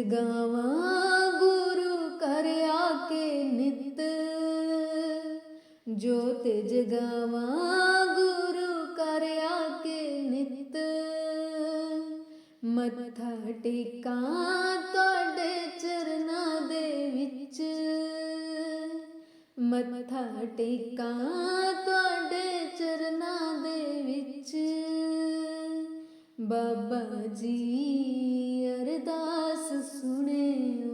ਜਗਾਵਾਂ ਗੁਰੂ ਘਰ ਆ ਕੇ ਨਿਤ, ਜੋਤ ਜਗਾਵਾਂ ਗੁਰੂ ਘਰ ਆ ਕੇ ਨਿਤ। ਮੱਥਾ ਟੇਕਾਂ ਤੁਹਾਡੇ ਚਰਨਾਂ ਦੇ ਵਿੱਚ, ਮੱਥਾ ਟੇਕਾਂ ਤੁਹਾਡੇ ਚਰਨਾਂ ਦੇ ਵਿੱਚ। ਬਾਬਾ ਜੀ ਅਰਦਾਸ ਸੁਣਿਓ,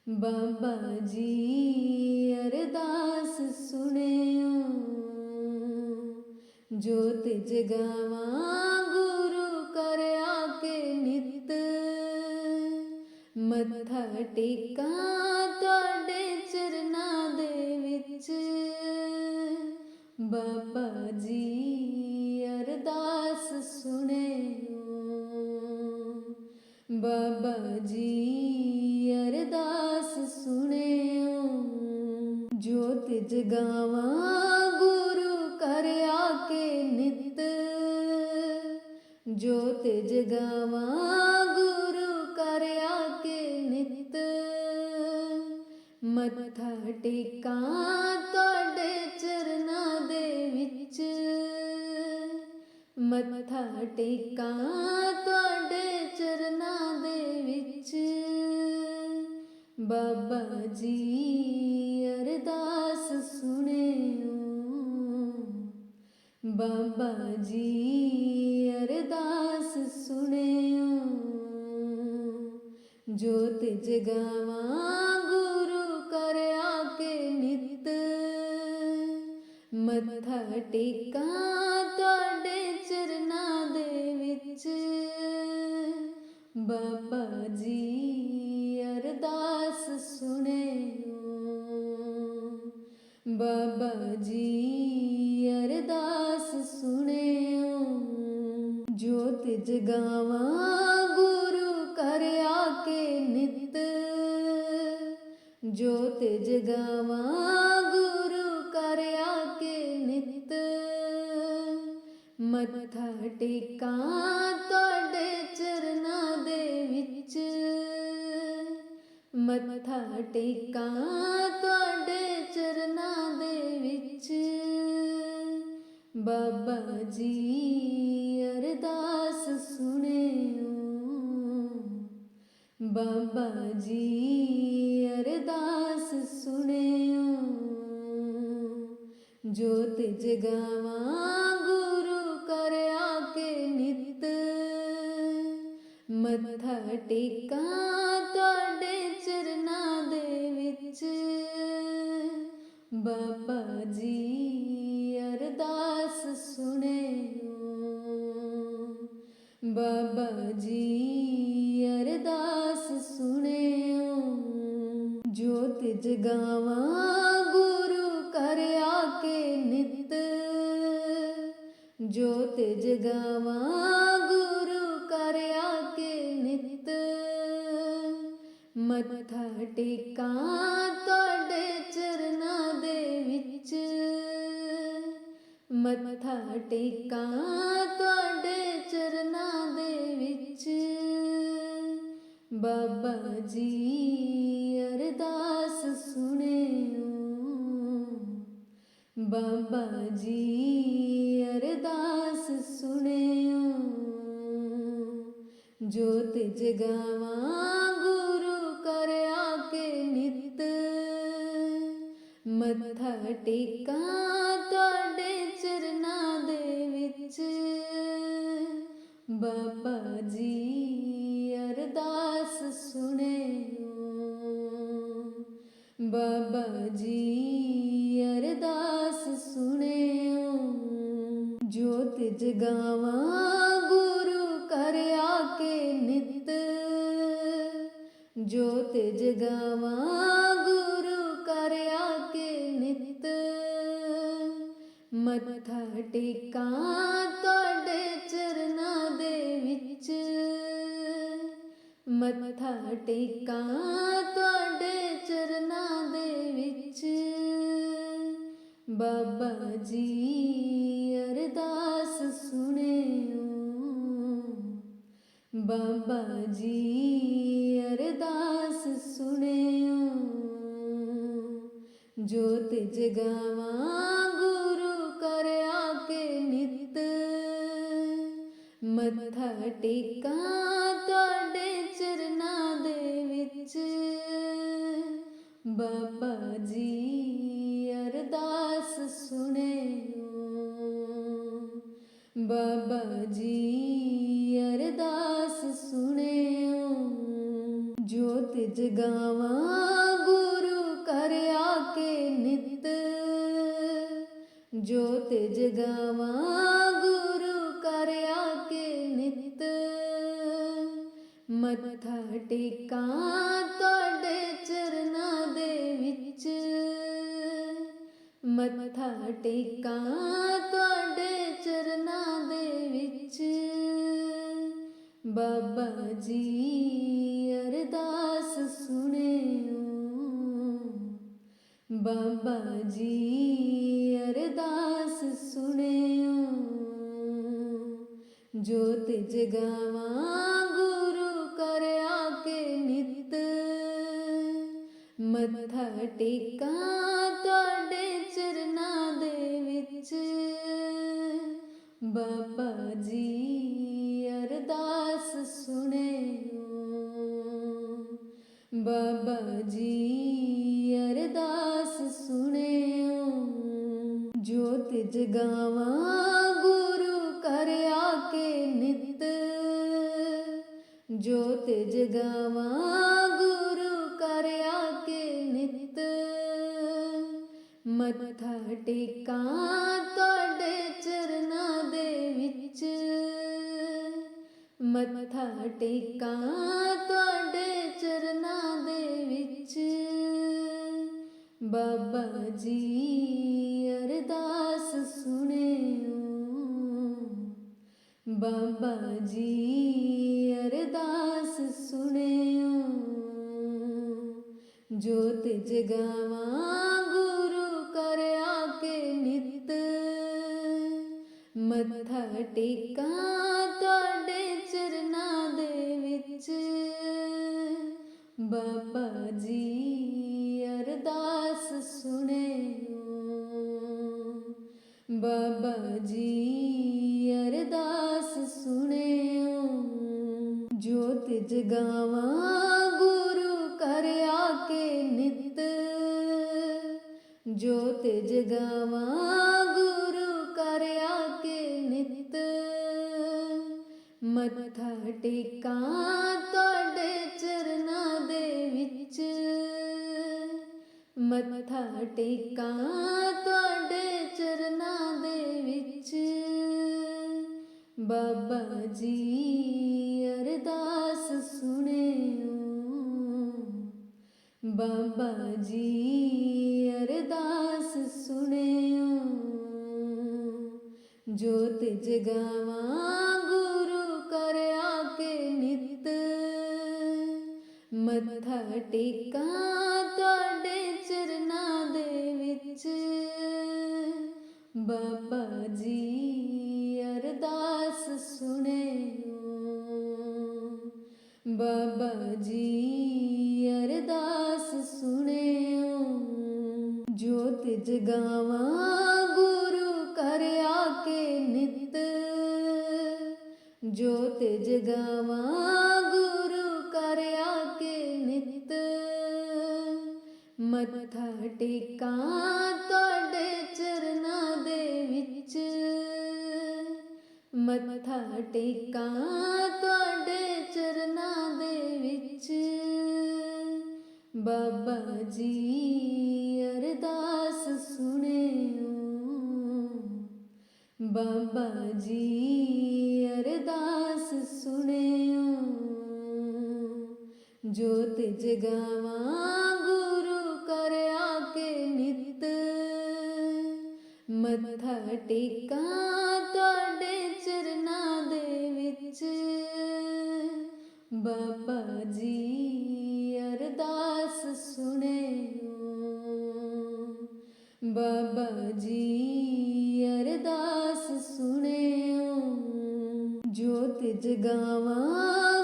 ਬਾਬਾ ਜੀ ਅਰਦਾਸ ਸੁਣਿਓ। ਜੋਤ ਜਗਾਵਾਂ ਗੁਰੂ ਘਰ ਆ ਕੇ ਨਿਤ, ਮੱਥਾ ਟੇਕਾਂ ਤੁਹਾਡੇ ਚਰਨਾਂ ਦੇ ਵਿੱਚ। ਬਾਬਾ ਜੀ ਅਰਦਾਸ ਸੁਣਿਓ, ਬਾਬਾ ਜੀ ਅਰਦਾਸ ਸੁਣਿਓ। ਜੋਤ ਜਗਾਵਾਂ ਗੁਰੂ ਘਰ ਆ ਕੇ ਨਿਤ, ਜੋਤ ਜਗਾਵਾਂ ਗੁਰੂ ਘਰ ਆ ਕੇ ਨਿਤ। ਮੱਥਾ ਟੇਕਾਂ ਤੁਹਾਡੇ ਚਰਨਾਂ ਦੇ ਵਿੱਚ, ਮੱਥਾ ਟੇਕਾਂ ਤੁਹਾਡੇ ਚਰਨਾਂ ਦੇ ਵਿੱਚ। ਬਾਬਾ ਜੀ ਅਰਦਾਸ ਸੁਣਿਓ, ਬਾਬਾ ਜੀ ਅਰਦਾਸ ਸੁਣਿਓ। ਜੋਤ ਜਗਾਵਾਂ ਗੁਰੂ ਘਰ ਆ ਕੇ ਨਿਤ, ਮੱਥਾ ਟੇਕਾਂ ਤੁਹਾਡੇ ਚਰਨਾਂ ਦੇ ਵਿੱਚ। ਬਾਬਾ ਜੀ ਅਰਦਾਸ ਸੁਣਿਓ, ਬਾਬਾ ਜੀ ਅਰਦਾਸ ਸੁਣਿਓ। ਜੋਤ ਜਗਾਵਾਂ ਗੁਰੂ ਘਰ ਆ ਕੇ ਨਿਤ, ਜੋਤ ਜਗਾਵਾਂ ਗੁਰੂ ਘਰ ਆ ਕੇ ਨਿਤ। ਮੱਥਾ ਟੇਕਾਂ ਤੁਹਾਡੇ ਚਰਨਾਂ ਦੇ ਵਿੱਚ, ਮੱਥਾ ਟੇਕਾਂ ਤੁਹਾਡੇ ਚਰਨਾਂ ਦੇ ਵਿੱਚ। ਬਾਬਾ ਜੀ ਅਰਦਾਸ ਸੁਣਿਓ, ਬਾਬਾ ਜੀ ਅਰਦਾਸ ਸੁਣਿਓ। ਜੋਤ ਜਗਾਵਾਂ ਗੁਰੂ ਘਰ ਆ ਕੇ ਨਿਤ, ਮੱਥਾ ਟੇਕਾਂ ਤੁਹਾਡੇ ਚਰਨਾਂ ਦੇ ਵਿੱਚ। ਬਾਬਾ ਜੀ ਅਰਦਾਸ ਸੁਣਿਓ, ਬਾਬਾ ਜੀ ਅਰਦਾਸ ਸੁਣਿਓ। ਜੋਤ ਜਗਾਵਾਂ ਗੁਰੂ ਘਰ ਆ ਕੇ ਨਿਤ, ਜੋਤ ਜਗਾਵਾਂ ਗੁਰੂ ਘਰ ਆ ਕੇ ਨਿਤ। ਮੱਥਾ ਟੇਕਾਂ ਤੁਹਾਡੇ ਚਰਨਾਂ ਦੇ ਵਿੱਚ, ਮੱਥਾ ਟੇਕਾਂ ਤੁਹਾਡੇ ਚਰਨਾਂ ਦੇ ਵਿੱਚ। ਬਾਬਾ ਜੀ ਅਰਦਾਸ ਸੁਣਿਓ, ਬਾਬਾ ਜੀ ਅਰਦਾਸ ਸੁਣਿਓ। ਜੋਤ ਜਗਾਵਾਂ ਗੁਰੂ ਘਰ ਆ ਕੇ ਨਿਤ, ਮੱਥਾ ਟੇਕਾਂ ਤੁਹਾਡੇ ਚਰਨਾਂ ਦੇ ਵਿੱਚ। ਬਾਬਾ ਜੀ ਅਰਦਾਸ ਸੁਣਿਓ, ਬਾਬਾ ਜੀ ਅਰਦਾਸ ਸੁਣਿਓ। ਜੋਤ ਜਗਾਵਾਂ ਗੁਰੂ ਘਰ ਆ ਕੇ ਨਿਤ, ਜੋਤ ਜਗਾਵਾਂ ਗੁਰੂ ਘਰ ਆ ਕੇ ਨਿਤ। ਮੱਥਾ ਟੇਕਾਂ ਤੁਹਾਡੇ ਚਰਨਾਂ ਦੇ ਵਿੱਚ, ਮੱਥਾ ਟੇਕਾਂ ਤੁਹਾਡੇ ਚਰਨਾਂ ਦੇ ਵਿੱਚ। ਬਾਬਾ ਜੀ ਅਰਦਾਸ ਸੁਣਿਓ, ਬਾਬਾ ਜੀ ਅਰਦਾਸ ਸੁਣਿਓ, ਜੋਤ ਜਗਾਵਾਂ ਗੁਰੂ ਕਰ ਆ ਕੇ ਨਿਤ, ਮੱਥਾ ਟੇਕਾਂ ਤੁਹਾਡੇ ਚਰਨਾਂ ਦੇ ਵਿੱਚ। ਬਾਬਾ ਜੀ ਅਰਦਾਸ ਸੁਣਿਓ, ਬਾਬਾ ਜੀ ਅਰਦਾਸ ਸੁਣਿਓ, ਜੋਤ ਜਗਾਵਾਂ ਗੁਰੂ ਕਰ ਆ ਕੇ ਨਿਤ, ਜੋਤ ਜਗਾਵਾਂ ਗੁਰੂ ਕਰ ਆ ਕੇ ਨਿਤ, ਮੱਥਾ ਟੇਕਾਂ ਤੁਹਾਡੇ ਚਰਨਾਂ ਦੇ ਵਿੱਚ, ਮੱਥਾ ਟੇਕਾਂ ਤੁਹਾਡੇ ਚਰਨਾਂ ਦੇ ਵਿੱਚ। ਬਾਬਾ ਜੀ ਅਰਦਾਸ ਸੁਣਿਓ, ਬਾਬਾ ਜੀ ਅਰਦਾਸ ਸੁਣਿਓ, ਜੋਤ ਜਗਾਵਾਂ ਗੁਰੂ ਕਰ ਆ ਕੇ ਨਿਤ, ਮੱਥਾ ਟੇਕਾਂ ਤੁਹਾਡੇ ਚਰਨਾਂ ਦੇ ਵਿੱਚ। ਬਾਬਾ ਜੀ ਅਰਦਾਸ ਸੁਣਿਓ, ਬਾਬਾ ਜੀ ਅਰਦਾਸ ਸੁਣਿਓ, ਜੋਤ ਜਗਾਵਾਂ ਗੁਰੂ ਕਰ ਆ ਕੇ ਨਿਤ, ਜੋਤ ਜਗਾਵਾਂ ਗੁਰੂ ਕਰ ਆ ਕੇ ਨਿਤ, ਮੱਥਾ ਟੇਕਾਂ ਤੁਹਾਡੇ ਚਰਨਾਂ ਦੇ ਵਿੱਚ, ਮੱਥਾ ਟੇਕਾਂ ਤੁਹਾਡੇ ਚਰਨਾਂ ਦੇ ਵਿੱਚ। ਬਾਬਾ ਜੀ ਅਰਦਾਸ ਸੁਣਿਓ, ਬਾਬਾ ਜੀ ਅਰਦਾਸ ਸੁਣਿਓ, ਜੋਤ ਜਗਾਵਾਂ ਗੁਰੂ ਕਰ ਆ ਕੇ ਨਿਤ, ਮੱਥਾ ਟੇਕਾਂ ਤੁਹਾਡੇ ਚਰਨਾਂ ਦੇ ਵਿੱਚ। ਬਾਬਾ ਜੀ ਅਰਦਾਸ ਸੁਣਿਓ, ਬਾਬਾ ਜੀ ਅਰਦਾਸ ਸੁਣਿਓ, ਜੋਤ ਜਗਾਵਾਂ ਗੁਰੂ ਕਰ ਆ ਕੇ ਨਿਤ, ਜੋਤ ਜਗਾਵਾਂ ਗੁਰੂ ਕਰ ਆ ਕੇ ਨਿਤ, ਮੱਥਾ ਟੇਕਾਂ ਤੁਹਾਡੇ ਚਰਨਾਂ ਦੇ ਵਿੱਚ, ਮੱਥਾ ਟੇਕਾਂ ਤੁਹਾਡੇ ਚਰਨਾਂ ਦੇ ਵਿੱਚ। ਬਾਬਾ ਜੀ ਅਰਦਾਸ ਸੁਣਿਓ, ਬਾਬਾ ਜੀ ਅਰਦਾਸ ਸੁਣਿਓ, ਜੋਤ ਜਗਾਵਾਂ ਗੁਰੂ ਕਰ ਆ ਕੇ ਨਿਤ, ਮੱਥਾ ਟੇਕਾਂ ਤੁਹਾਡੇ ਚਰਨਾਂ ਦੇ ਵਿੱਚ। ਬਾਬਾ ਜੀ ਅਰਦਾਸ ਸੁਣਿਓ, ਬਾਬਾ ਜੀ ਅਰਦਾਸ ਸੁਣਿਓ, ਜੋਤ ਜਗਾਵਾਂ ਗੁਰੂ ਕਰ ਆ ਕੇ ਨਿਤ, ਜੋਤ ਜਗਾਵਾਂ ਗੁਰੂ ਕਰ ਆ ਕੇ ਨਿਤ, ਮੱਥਾ ਟੇਕਾਂ ਤੁਹਾਡੇ ਚਰਨਾਂ ਦੇ ਵਿੱਚ, ਮੱਥਾ ਟੇਕਾਂ ਤੁਹਾਡੇ ਚਰਨਾਂ ਦੇ ਵਿੱਚ। ਬਾਬਾ ਜੀ ਅਰਦਾਸ ਸੁਣਿਓ, ਬਾਬਾ ਜੀ ਅਰਦਾਸ ਸੁਣਿਓ, ਜੋਤ ਜਗਾਵਾਂ ਗੁਰੂ ਕਰ ਆ ਕੇ ਨਿਤ, ਮੱਥਾ ਟੇਕਾਂ ਤੁਹਾਡੇ ਚਰਨਾਂ ਦੇ ਵਿੱਚ। ਬਾਬਾ ਜੀ ਅਰਦਾਸ ਸੁਣਿਓ, ਬਾਬਾ ਜੀ ਅਰਦਾਸ ਸੁਣਿਓ, ਜੋਤ ਜਗਾਵਾਂ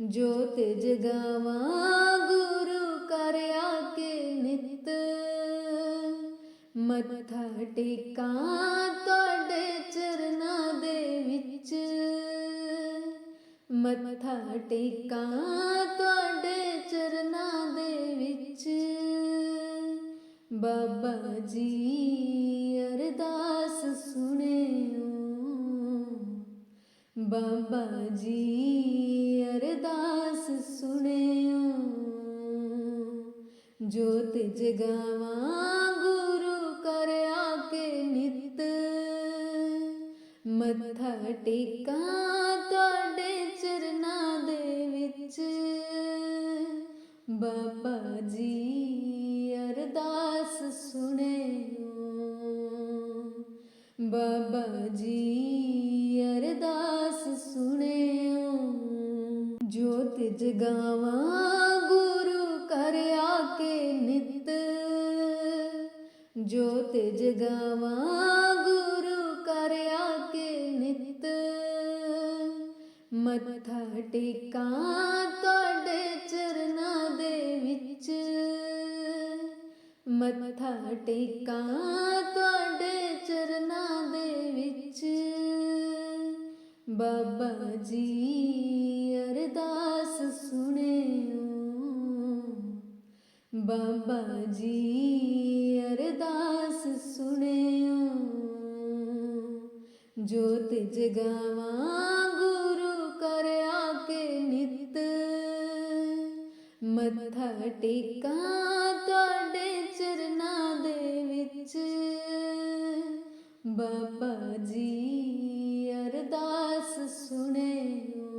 ਜੋਤ ਜਗਾਵਾਂ ਗੁਰੂ ਕਰ ਆਕੇ ਨਿਤ, ਮੱਥਾ ਟੇਕਾਂ ਤੁਹਾਡੇ ਚਰਨਾਂ ਦੇ ਵਿੱਚ, ਮੱਥਾ ਟੇਕਾਂ ਤੁਹਾਡੇ ਚਰਨਾਂ ਦੇ ਵਿੱਚ। ਬਾਬਾ ਜੀ ਅਰਦਾਸ ਸੁਣਿਓ, ਬਾਬਾ ਜੀ ਅਰਦਾਸ ਸੁਣਿਓ। ਜੋਤ ਜਗਾਵਾਂ ਗੁਰੂ ਕਰ ਆਕੇ ਨਿਤ, ਮੱਥਾ ਟੇਕਾਂ ਤੁਹਾਡੇ ਚਰਨਾਂ ਦੇ ਵਿੱਚ। ਬਾਬਾ ਜੀ ਅਰਦਾਸ ਸੁਣਿਓ, ਬਾਬਾ ਜੀ ਅਰਦਾਸ ਸੁਣਿਓ। ਜੋਤ ਜਗਾਵਾਂ ਗੁਰੂ ਕਰ ਆਕੇ ਨਿਤ, ਜੋਤ ਜਗਾਵਾਂ ਗੁਰੂ ਕਰ ਆਕੇ ਨਿਤ, ਮੱਥਾ ਟੇਕਾਂ ਤੁਹਾਡੇ ਚਰਨਾਂ ਦੇ ਵਿੱਚ, ਮੱਥਾ ਟੇਕਾਂ ਤੁਹਾਡੇ ਚਰਨਾਂ ਦੇ ਵਿੱਚ। ਬਾਬਾ ਜੀ ਅਰਦਾਸ ਸੁਣਿਓ, ਬਾਬਾ ਜੀ ਅਰਦਾਸ ਸੁਣਿਓ। ਜੋਤ ਜਗਾਵਾਂ ਗੁਰੂ ਕਰ ਆਕੇ ਨਿਤ, ਮੱਥਾ ਟੇਕਾਂ ਤੁਹਾਡੇ ਚਰਨਾਂ ਦੇ ਵਿੱਚ। ਬਾਬਾ ਜੀ ਅਰਦਾਸ ਸੁਣਿਓ,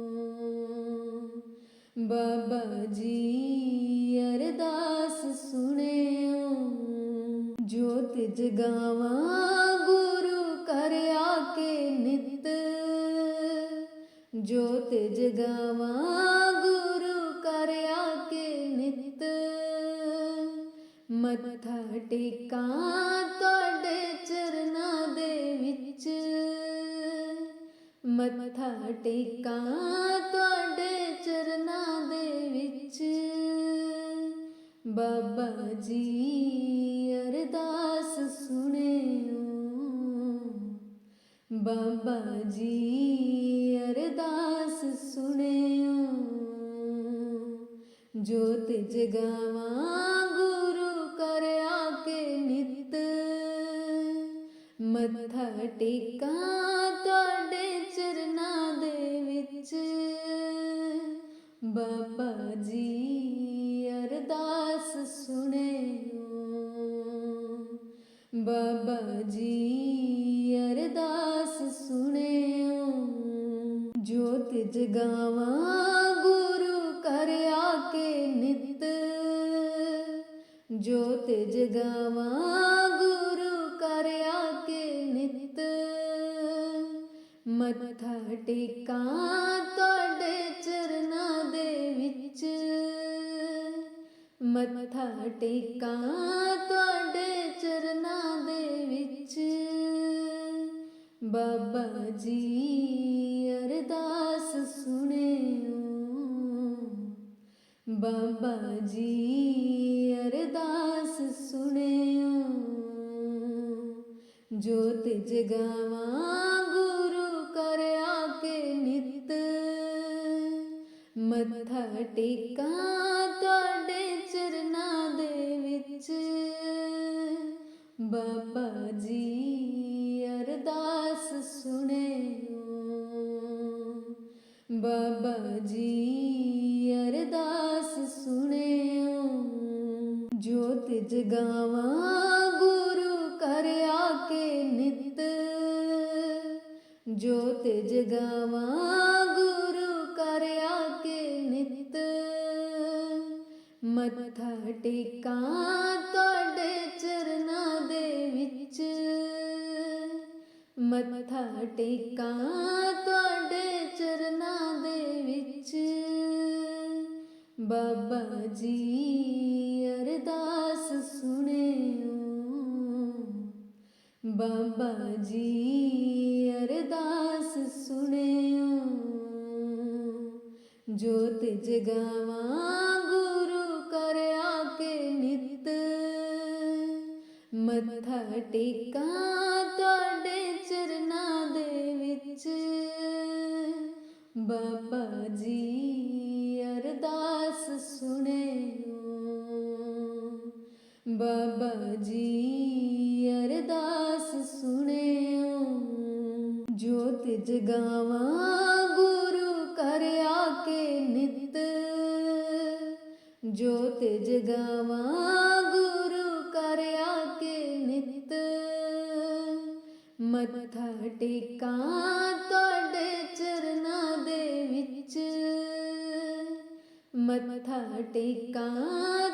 ਬਾਬਾ ਜੀ ਅਰਦਾਸ ਸੁਣਿਓ। ਜੋਤ ਜਗਾਵਾਂ ਗੁਰੂ ਕਰ ਆਕੇ ਨਿਤ, ਜੋਤ ਜਗਾਵਾਂ ਗੁਰੂ ਕਰ ਆਕੇ ਨਿਤ, ਮੱਥਾ ਟੇਕਾਂ ਤੁਹਾਡੇ ਚਰਨਾਂ ਦੇ ਵਿੱਚ, ਮੱਥਾ ਟੇਕਾਂ ਤੁਹਾਡੇ ਚਰਨਾਂ ਦੇ ਵਿੱਚ। ਬਾਬਾ ਜੀ ਅਰਦਾਸ ਸੁਣਿਓ, ਬਾਬਾ ਜੀ ਅਰਦਾਸ ਸੁਣਿਓ। ਜੋਤ ਜਗਾਵਾਂ ਗੁਰੂ ਕਰ ਆਕੇ ਨਿਤ, ਮੱਥਾ ਟੇਕਾਂ ਤੁਹਾਡੇ ਚਰਨਾਂ ਦੇ ਵਿੱਚ। ਬਾਬਾ ਜੀ ਅਰਦਾਸ ਸੁਣਿਓ, ਬਾਬਾ ਜੀ ਅਰਦਾਸ ਸੁਣਿਓ। ਜੋਤ ਜਗਾਵਾਂ ਗੁਰੂ ਕਰ ਆਕੇ ਨਿਤ, ਜੋਤ ਜਗਾਵਾਂ ਗੁਰੂ ਕਰ ਆਕੇ ਨਿਤ, ਮੱਥਾ ਟੇਕਾਂ ਤੁਹਾਡੇ ਚਰਨਾਂ ਦੇ ਵਿੱਚ, ਮੱਥਾ ਟੇਕਾਂ ਤੁਹਾਡੇ ਚਰਨਾਂ ਦੇ ਵਿੱਚ। ਬਾਬਾ ਜੀ ਅਰਦਾਸ ਸੁਣਿਓ, ਬਾਬਾ ਜੀ ਅਰਦਾਸ ਸੁਣਿਓ। ਜੋਤ ਜਗਾਵਾਂ ਗੁਰੂ ਕਰ ਆਕੇ ਨਿਤ, ਮੱਥਾ ਟੇਕਾਂ ਤੁਹਾਡੇ ਚਰਨਾਂ ਦੇ ਵਿੱਚ। ਬਾਬਾ ਜੀ ਅਰਦਾਸ ਸੁਣਿਓ, ਬਾਬਾ ਜੀ ਅਰਦਾਸ ਸੁਣਿਓ। ਜੋਤ ਜਗਾਵਾਂ ਗੁਰੂ ਕਰ ਆਕੇ ਨਿਤ, ਜੋਤ ਜਗਾਵਾਂ ਗੁਰੂ ਕਰ ਆਕੇ ਨਿਤ, ਮੱਥਾ ਟੇਕਾਂ ਤੁਹਾਡੇ ਚਰਨਾਂ ਦੇ ਵਿੱਚ, ਮੱਥਾ ਟੇਕਾਂ ਤੁਹਾਡੇ ਚਰਨਾਂ ਦੇ ਵਿੱਚ। ਬਾਬਾ ਜੀ ਅਰਦਾਸ ਸੁਣਿਓ, ਬਾਬਾ ਜੀ ਅਰਦਾਸ ਸੁਣਿਓ। ਜੋਤ ਜਗਾਵਾਂ ਗੁਰੂ ਕਰ ਆਕੇ ਨਿਤ, ਮੱਥਾ ਟੇਕਾਂ ਤੁਹਾਡੇ ਚਰਨਾਂ ਦੇ ਵਿੱਚ। ਬਾਬਾ ਜੀ ਅਰਦਾਸ ਸੁਣਿਓ, ਬਾਬਾ ਜੀ ਅਰਦਾਸ ਸੁਣਿਓ। ਜੋਤ ਜਗਾਵਾਂ ਗੁਰੂ ਕਰ ਆਕੇ ਨਿਤ, ਜੋਤ ਜਗਾਵਾਂ ਗੁਰੂ ਕਰ ਆਕੇ ਨਿਤ, ਮੱਥਾ ਟੇਕਾਂ ਤੁਹਾਡੇ ਚਰਨਾਂ ਦੇ ਵਿੱਚ। ਮੱਥਾ ਟੇਕਾਂ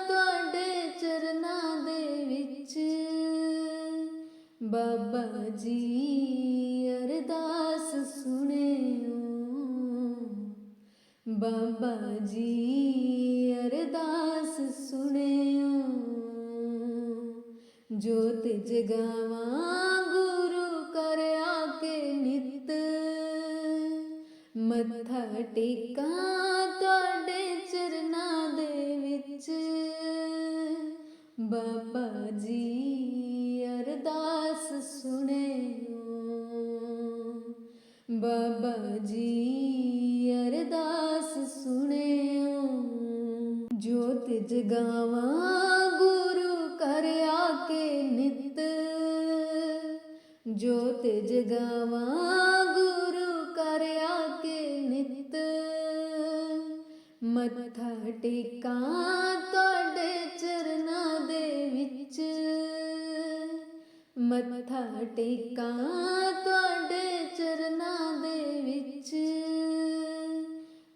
ਤੁਹਾਡੇ ਚਰਨਾਂ ਦੇ ਵਿੱਚ। ਬਾਬਾ ਜੀ ਅਰਦਾਸ ਸੁਣਿਓ, ਬਾਬਾ ਜੀ ਅਰਦਾਸ ਸੁਣਿਓ। ਜੋਤ ਜਗਾਵਾਂ ਗੁਰੂ ਕਰ ਆਕੇ ਨਿਤ, ਮੱਥਾ ਟੇਕਾਂ ਤੁਹਾਡੇ ਚਰਨਾਂ ਦੇ ਵਿੱਚ। ਬਾਬਾ ਜੀ ਅਰਦਾਸ ਸੁਣਿਓ, ਬਾਬਾ ਜੀ ਅਰਦਾਸ ਸੁਣਿਓ। ਜੋਤ ਜਗਾਵਾਂ ਗੁਰੂ ਕਰ ਆਕੇ ਨਿਤ, ਜੋਤ ਜਗਾਵਾਂ ਗੁਰੂ ਕਰ ਆਕੇ ਨਿਤ, ਮੱਥਾ ਟੇਕਾਂ ਤੁਹਾਡੇ ਚਰਨਾਂ ਦੇ ਵਿੱਚ। ਮੱਥਾ ਟੇਕਾਂ ਤੁਹਾਡੇ ਚਰਨਾਂ ਦੇ ਵਿੱਚ।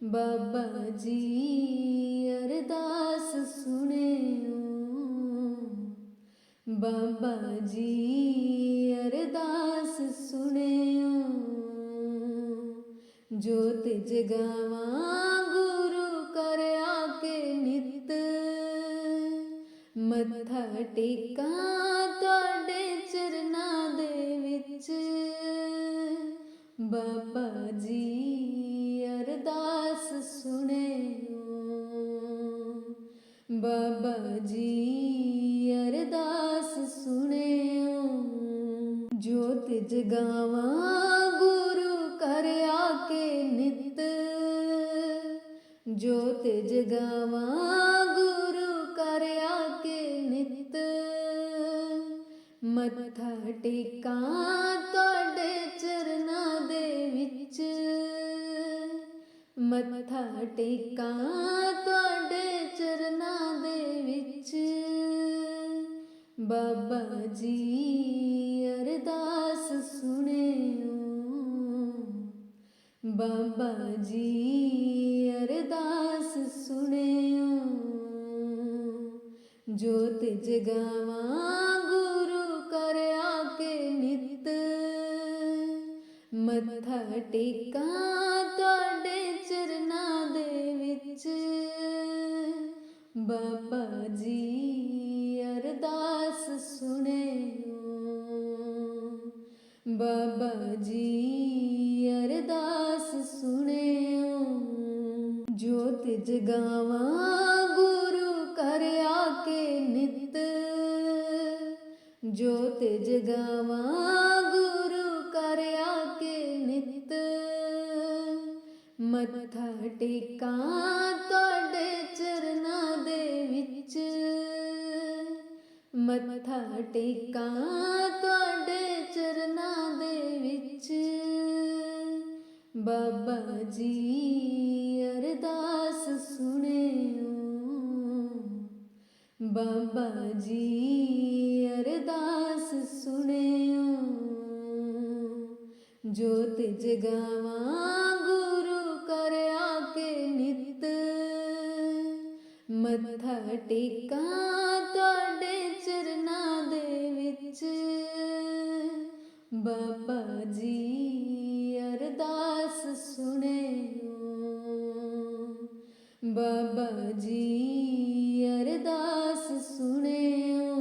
ਬਾਬਾ ਜੀ ਅਰਦਾਸ ਸੁਣਿਓ, ਬਾਬਾ ਜੀ ਅਰਦਾਸ ਸੁਣਿਓ। ਜੋਤ ਜਗਾਵਾਂ ਗੁਰੂ ਕਰ ਆਕੇ ਨਿਤ, ਮੱਥਾ ਟੇਕਾਂ ਤੁਹਾਡੇ ਚਰਨਾਂ ਦੇ ਵਿੱਚ। ਬਾਬਾ ਜੀ ਅਰਦਾਸ ਸੁਣਿਓ, ਬਾਬਾ ਜੀ ਅਰਦਾਸ ਸੁਣਿਓ। ਜੋਤ ਜਗਾਵਾਂ ਗੁਰੂ ਕਰ ਆਕੇ ਨਿਤ, ਜੋਤ ਜਗਾਵਾਂ ਗੁਰੂ ਕਰ ਆਕੇ ਨਿਤ, ਮੱਥਾ ਟੇਕਾਂ ਤੁਹਾਡੇ ਚਰਨਾਂ ਦੇ ਵਿੱਚ। ਮੱਥਾ ਟੇਕਾਂ ਤੁਹਾਡੇ ਚਰਨਾਂ ਦੇ ਵਿੱਚ। ਬਾਬਾ ਜੀ ਅਰਦਾਸ ਸੁਣਿਓ, ਬਾਬਾ ਜੀ ਅਰਦਾਸ ਸੁਣਿਓ। ਜੋਤ ਜਗਾਵਾਂ ਗੁਰੂ ਕਰ ਆਕੇ ਨਿਤ, ਮੱਥਾ ਟੇਕਾਂ ਤੁਹਾਡੇ ਚਰਨਾਂ ਦੇ ਵਿੱਚ। ਬਾਬਾ ਜੀ ਅਰਦਾਸ ਸੁਣਿਓ, ਬਾਬਾ ਜੀ ਅਰਦਾਸ ਸੁਣਿਓ। ਜੋਤ ਜਗਾਵਾਂ ਗੁਰੂ ਕਰ ਆਕੇ ਨਿਤ, ਜੋਤ ਜਗਾਵਾਂ ਗੁਰੂ ਕਰ ਆਕੇ ਨਿਤ, ਮੱਥਾ ਟੇਕਾਂ ਤੁਹਾਡੇ ਚਰਨਾਂ ਦੇ ਵਿੱਚ। ਮੱਥਾ ਟੇਕਾਂ ਤੁਹਾਡੇ ਚਰਨਾਂ ਦੇ ਵਿੱਚ। ਬਾਬਾ ਜੀ ਅਰਦਾਸ ਸੁਣਿਓ, ਬਾਬਾ ਜੀ ਅਰਦਾਸ ਸੁਣਿਓ। ਜੋਤ ਜਗਾਵਾਂ ਗੁਰੂ ਕਰ ਆਕੇ ਨਿਤ, ਮੱਥਾ ਟੇਕਾਂ ਤੁਹਾਡੇ ਚਰਨਾਂ ਦੇ ਵਿੱਚ। ਬਾਬਾ ਜੀ ਅਰਦਾਸ ਸੁਣਿਓ, ਬਾਬਾ ਜੀ ਅਰਦਾਸ ਸੁਣਿਓ।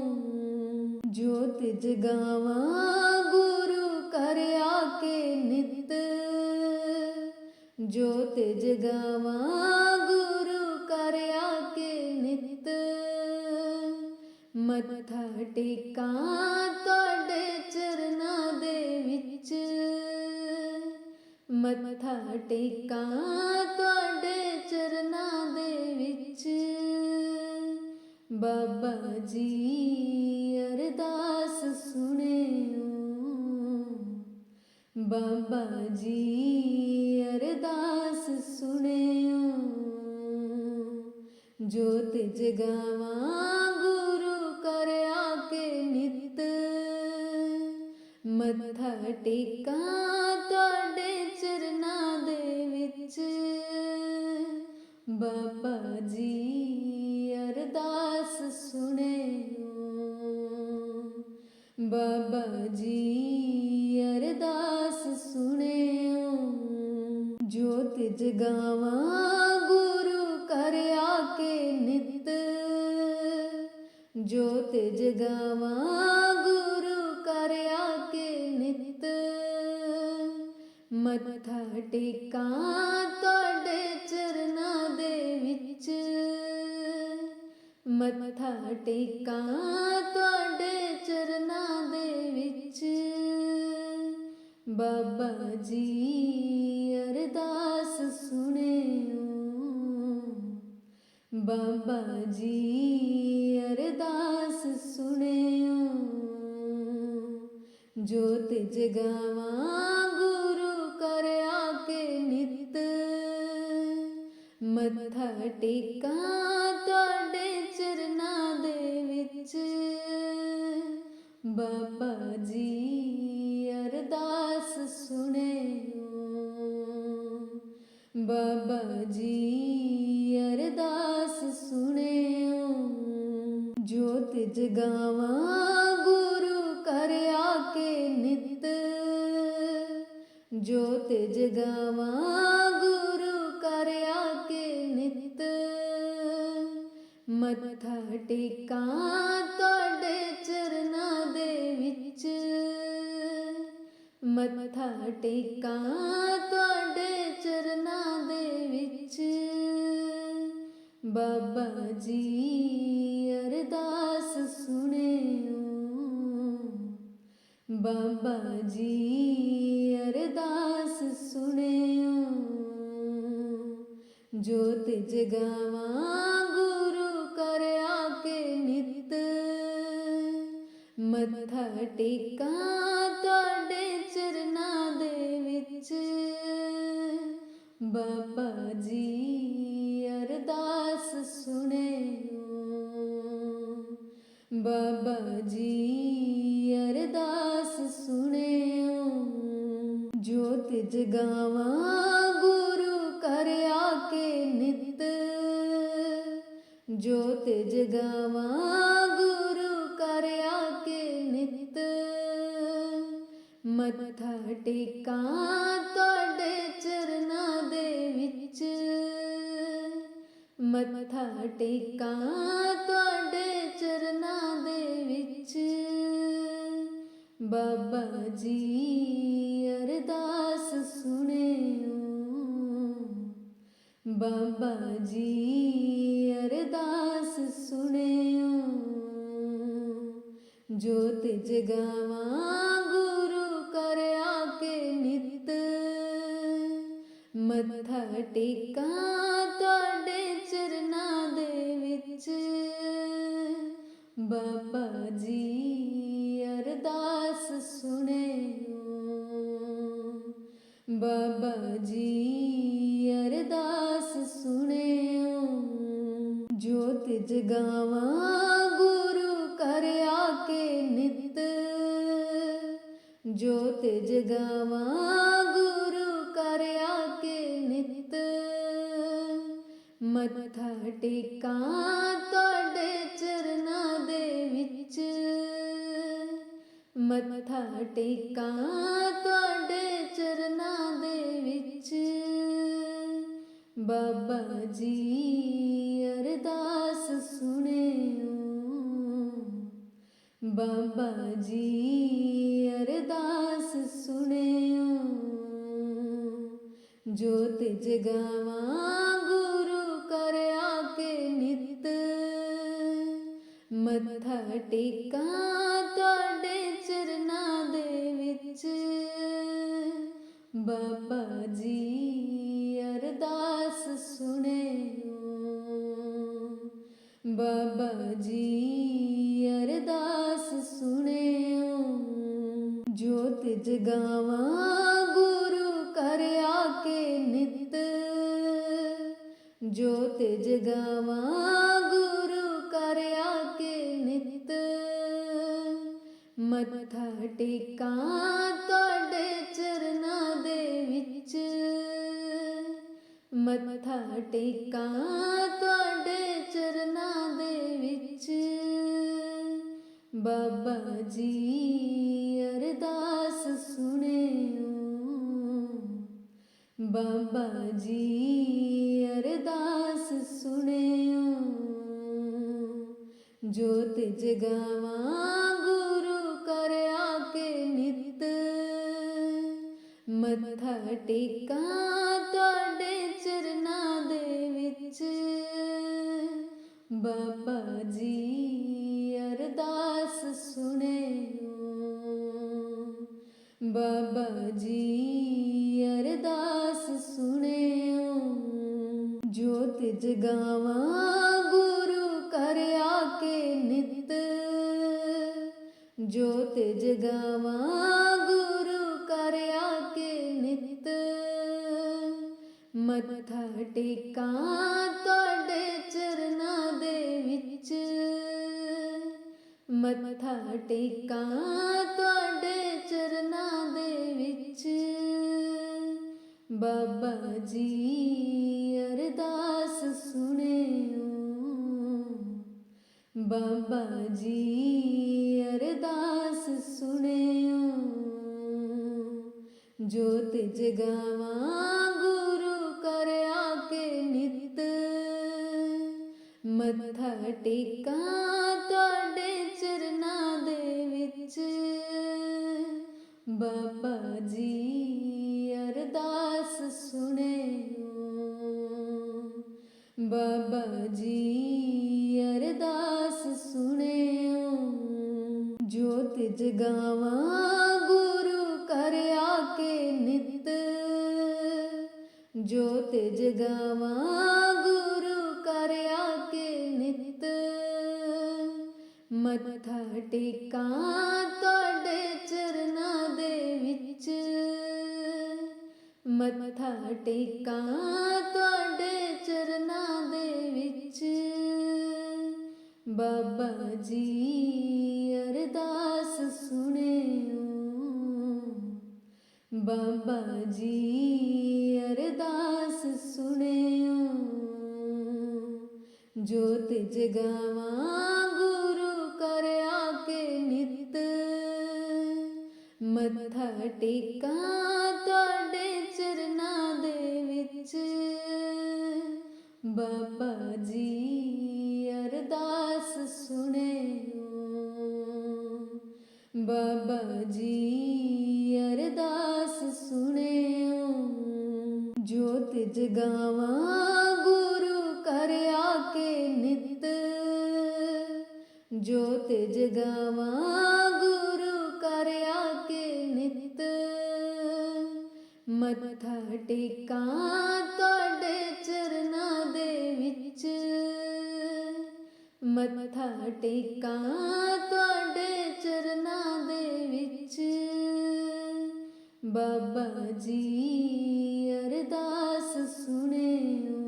ਜੋਤ ਜਗਾਵਾਂ ਗੁਰੂ ਕਰ ਆਕੇ ਨਿਤ, ਜੋਤ ਜਗਾਵਾਂ ਗੁਰੂ ਕਰ ਆਕੇ ਨਿਤ, ਮੱਥਾ ਟੇਕਾਂ ਤੁਹਾਡੇ ਚਰਨਾਂ ਦੇ ਵਿੱਚ, ਮੱਥਾ ਟੇਕਾਂ ਤੁਹਾਡੇ ਚਰਨਾਂ ਦੇ ਵਿੱਚ। ਬਾਬਾ ਜੀ ਅਰਦਾਸ ਸੁਣਿਓ, ਬਾਬਾ ਜੀ ਅਰਦਾਸ ਸੁਣਿਓ। ਜੋਤ ਜਗਾਵਾਂ ਗੁਰੂ ਕਰ ਆਕੇ ਨਿਤ, ਮੱਥਾ ਟੇਕਾਂ ਤੁਹਾਡੇ ਚਰਨਾਂ ਦੇ ਵਿੱਚ। ਬਾਬਾ ਜੀ ਅਰਦਾਸ ਸੁਣਿਓ, ਬਾਬਾ ਜੀ ਅਰਦਾਸ ਸੁਣਿਓ। ਜੋਤ ਜਗਾਵਾਂ ਗੁਰੂ ਕਰ ਆਕੇ ਨਿਤ, ਜੋਤ ਜਗਾਵਾਂ ਗੁਰੂ ਕਰ ਆਕੇ ਨਿਤ, ਮੱਥਾ ਟੇਕਾਂ ਤੁਹਾਡੇ ਚਰਨਾਂ ਦੇ ਵਿੱਚ, ਮੱਥਾ ਟੇਕਾਂ ਤੁਹਾਡੇ ਚਰਨਾਂ ਦੇ ਵਿੱਚ। ਬਾਬਾ ਜੀ ਅਰਦਾਸ ਸੁਣਿਓ, ਬਾਬਾ ਜੀ ਅਰਦਾਸ ਸੁਣਿਓ। ਜੋਤ ਜਗਾਵਾਂ ਗੁਰੂ ਕਰ ਆਕੇ ਨਿਤ, ਮੱਥਾ ਟੇਕਾਂ ਤੁਹਾਡੇ ਚਰਨਾਂ ਦੇ ਵਿੱਚ। ਬਾਬਾ ਜੀ ਅਰਦਾਸ ਸੁਣਿਓ, ਬਾਬਾ ਜੀ ਅਰਦਾਸ ਸੁਣਿਓ। ਜੋਤ ਜਗਾਵਾਂ ਗੁਰੂ ਕਰ ਆਕੇ ਨਿਤ, ਜੋਤ ਜਗਾਵਾਂ ਗੁਰੂ ਕਰ ਆਕੇ ਨਿਤ, ਮੱਥਾ ਟੇਕਾਂ ਤੁਹਾਡੇ ਚਰਨਾਂ ਦੇ ਵਿੱਚ, ਮੱਥਾ ਟੇਕਾਂ ਤੁਹਾਡੇ ਚਰਨਾਂ ਦੇ ਵਿੱਚ। ਬਾਬਾ ਜੀ ਅਰਦਾਸ ਸੁਣਿਓ, ਬਾਬਾ ਜੀ ਅਰਦਾਸ ਸੁਣਿਓ। ਜੋਤ ਜਗਾਵਾਂ ਗੁਰੂ ਕਰ ਆਕੇ ਨਿਤ, ਮੱਥਾ ਟੇਕਾਂ ਤੁਹਾਡੇ ਚਰਨਾਂ ਦੇ ਵਿੱਚ। ਬਾਬਾ ਜੀ ਅਰਦਾਸ ਸੁਣਿਓ, ਬਾਬਾ ਜੀ ਅਰਦਾਸ ਸੁਣਿਓ। ਜੋਤ ਜਗਾਵਾਂ ਗੁਰੂ ਕਰ ਆਕੇ ਨਿਤ, ਜੋਤ ਜਗਾਵਾਂ ਗੁਰੂ ਕਰ ਆਕੇ ਨਿਤ, ਮੱਥਾ ਟੇਕਾਂ ਤੁਹਾਡੇ ਚਰਨਾਂ ਦੇ ਵਿੱਚ, ਮੱਥਾ ਟੇਕਾਂ ਤੁਹਾਡੇ ਚਰਨਾਂ ਦੇ ਵਿੱਚ। ਬਾਬਾ ਜੀ ਅਰਦਾਸ ਸੁਣਿਓ, ਬਾਬਾ ਜੀ ਅਰਦਾਸ ਸੁਣਿਓ। ਜੋਤ ਜਗਾਵਾਂ ਗੁਰੂ ਕਰ ਆਕੇ ਨਿਤ, ਮੱਥਾ ਟੇਕਾਂ ਤੁਹਾਡੇ ਚਰਨਾਂ ਦੇ ਵਿੱਚ। ਬਾਬਾ ਜੀ ਅਰਦਾਸ ਸੁਣਿਓ, ਬਾਬਾ ਜੀ ਅਰਦਾਸ ਸੁਣਿਓ। ਜੋਤ ਜਗਾਵਾਂ ਗੁਰੂ ਕਰ ਆਕੇ ਨਿਤ, ਜੋਤ ਜਗਾਵਾਂ ਗੁਰੂ ਕਰ ਆਕੇ ਨਿਤ, ਮੱਥਾ ਟੇਕਾਂ ਤੁਹਾਡੇ ਚਰਨਾਂ ਦੇ ਵਿੱਚ, ਮੱਥਾ ਟੇਕਾਂ ਤੁਹਾਡੇ ਚਰਨਾਂ ਦੇ ਵਿੱਚ। ਬਾਬਾ ਜੀ ਅਰਦਾਸ ਸੁਣਿਓ, ਬਾਬਾ ਜੀ ਅਰਦਾਸ ਸੁਣਿਓ। ਜੋਤ ਜਗਾਵਾਂ ਗੁਰੂ ਕਰ ਆਕੇ ਨਿਤ, ਮੱਥਾ ਟੇਕਾਂ ਤੁਹਾਡੇ ਚਰਨਾਂ ਦੇ ਵਿੱਚ। ਬਾਬਾ ਜੀ ਅਰਦਾਸ ਸੁਣਿਓ, ਬਾਬਾ ਜੀ ਅਰਦਾਸ ਸੁਣਿਓ। ਜੋਤ ਜਗਾਵਾਂ ਗੁਰੂ ਕਰ ਆਕੇ ਨਿਤ, ਜੋਤ ਜਗਾਵਾਂ ਗੁਰੂ ਕਰ ਆਕੇ ਨਿਤ, ਮੱਥਾ ਟੇਕਾਂ ਤੁਹਾਡੇ ਚਰਨਾਂ ਦੇ ਵਿੱਚ। ਮੱਥਾ ਟੇਕਾਂ ਤੁਹਾਡੇ ਚਰਨਾਂ ਦੇ ਵਿੱਚ। ਬਾਬਾ ਜੀ ਅਰਦਾਸ ਸੁਣਿਓ, ਬਾਬਾ ਜੀ ਅਰਦਾਸ ਸੁਣਿਓ। ਜੋਤ ਜਗਾਵਾਂ ਗੁਰੂ ਕਰ ਆਕੇ ਨਿਤ, ਮੱਥਾ ਟੇਕਾਂ ਤੁਹਾਡੇ ਚਰਨਾਂ ਦੇ ਵਿੱਚ। ਬਾਬਾ ਜੀ ਅਰਦਾਸ ਸੁਣਿਓ, ਬਾਬਾ ਜੀ ਅਰਦਾਸ ਸੁਣਿਓ। ਜੋਤ ਜਗਾਵਾਂ ਗੁਰੂ ਕਰ ਆਕੇ ਨਿਤ, ਜੋਤ ਜਗਾਵਾਂ ਗੁਰੂ ਕਰ ਆਕੇ ਨਿਤ, ਮੱਥਾ ਟੇਕਾਂ ਤੁਹਾਡੇ ਚਰਨਾਂ ਦੇ ਵਿੱਚ। ਮੱਥਾ ਟੇਕਾਂ ਤੁਹਾਡੇ ਚਰਨਾਂ ਦੇ ਵਿੱਚ। ਬਾਬਾ ਜੀ ਅਰਦਾਸ ਸੁਣਿਓ, ਬਾਬਾ ਜੀ ਅਰਦਾਸ ਸੁਣਿਓ। ਜੋਤ ਜਗਾਵਾਂ ਗੁਰੂ ਕਰ ਆਕੇ ਨਿਤ, ਮੱਥਾ ਟੇਕਾਂ ਤੁਹਾਡੇ ਚਰਨਾਂ ਦੇ ਵਿੱਚ। ਬਾਬਾ ਜੀ ਅਰਦਾਸ ਸੁਣਿਓ, ਬਾਬਾ ਜੀ ਅਰਦਾਸ ਸੁਣਿਓ। ਜੋਤ ਜਗਾਵਾਂ ਗੁਰੂ ਕਰ ਆਕੇ ਨਿਤ, ਜੋਤ ਜਗਾਵਾਂ ਗੁਰੂ ਕਰ ਆਕੇ ਨਿਤ, ਮੱਥਾ ਟੇਕਾਂ ਤੁਹਾਡੇ ਚਰਨਾਂ ਦੇ ਵਿੱਚ। ਮੱਥਾ ਟੇਕਾਂ ਤੁਹਾਡੇ ਚਰਨਾਂ ਦੇ ਵਿੱਚ। ਬਾਬਾ ਜੀ ਅਰਦਾਸ ਸੁਣਿਓ, ਬਾਬਾ ਜੀ ਅਰਦਾਸ ਸੁਣਿਓ। ਜੋਤ ਜਗਾਵਾਂ ਗੁਰੂ ਕਰ ਆਕੇ ਨਿਤ, ਮੱਥਾ ਟੇਕਾਂ ਤੁਹਾਡੇ ਚਰਨਾਂ ਦੇ ਵਿੱਚ। ਬਾਬਾ ਜੀ ਅਰਦਾਸ ਸੁਣਿਓ, ਬਾਬਾ ਜੀ ਅਰਦਾਸ ਸੁਣਿਓ। ਜੋਤ ਜਗਾਵਾਂ ਗੁਰੂ ਕਰ ਆਕੇ ਨਿਤ, ਜੋਤ ਜਗਾਵਾਂ ਗੁਰੂ ਕਰ ਆਕੇ ਨਿਤ, ਮੱਥਾ ਟੇਕਾਂ ਤੁਹਾਡੇ ਚਰਨਾਂ ਦੇ ਵਿੱਚ। ਮੱਥਾ ਟੇਕਾਂ ਤੁਹਾਡੇ ਚਰਨਾਂ ਦੇ ਵਿੱਚ। ਬਾਬਾ ਜੀ ਅਰਦਾਸ ਸੁਣਿਓ,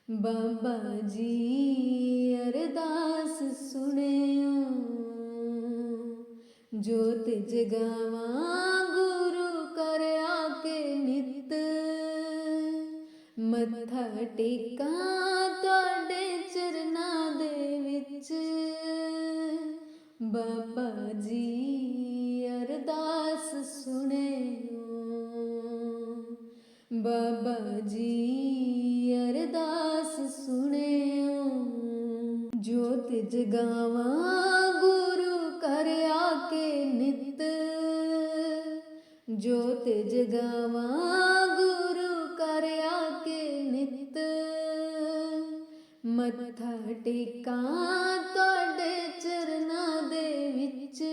ਬਾਬਾ ਜੀ ਅਰਦਾਸ ਸੁਣਿਓ। ਜੋਤ ਜਗਾਵਾਂ ਗੁਰੂ ਕਰ ਆਕੇ ਨਿਤ, ਮੱਥਾ ਟੇਕਾਂ ਤੁਹਾਡੇ ਚਰਨਾਂ ਦੇ ਵਿੱਚ। ਬਾਬਾ ਜੀ ਅਰਦਾਸ ਸੁਣਿਓ, ਬਾਬਾ ਜੀ ਅਰਦਾਸ ਸੁਣਿਓ। ਜੋਤ ਜਗਾਵਾਂ ਗੁਰੂ ਕਰ ਆਕੇ ਨਿਤ, ਜੋਤ ਜਗਾਵਾਂ ਮੱਥਾ ਟੇਕਾਂ ਤੁਹਾਡੇ ਚਰਨਾਂ ਦੇ ਵਿੱਚ,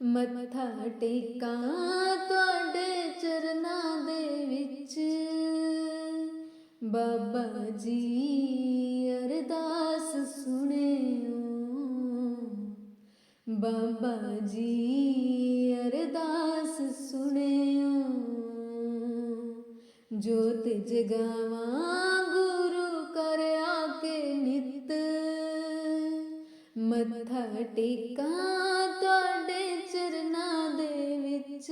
ਮੱਥਾ ਟੇਕਾਂ ਤੁਹਾਡੇ ਚਰਨਾਂ ਦੇ ਵਿੱਚ। ਬਾਬਾ ਜੀ ਅਰਦਾਸ ਸੁਣਿਓ, ਬਾਬਾ ਜੀ ਅਰਦਾਸ ਸੁਣਿਓ। ਜੋਤ ਜਗਾਵਾਂ ਗੁਰੂ ਘਰ ਆ ਕੇ ਨਿਤ, ਮੱਥਾ ਟੇਕਾਂ ਤੁਹਾਡੇ ਚਰਨਾਂ ਦੇ ਵਿੱਚ।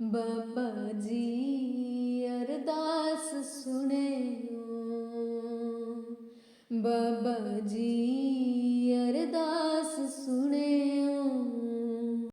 ਬਾਬਾ ਜੀ ਅਰਦਾਸ ਸੁਣਿਓ, ਬਾਬਾ ਜੀ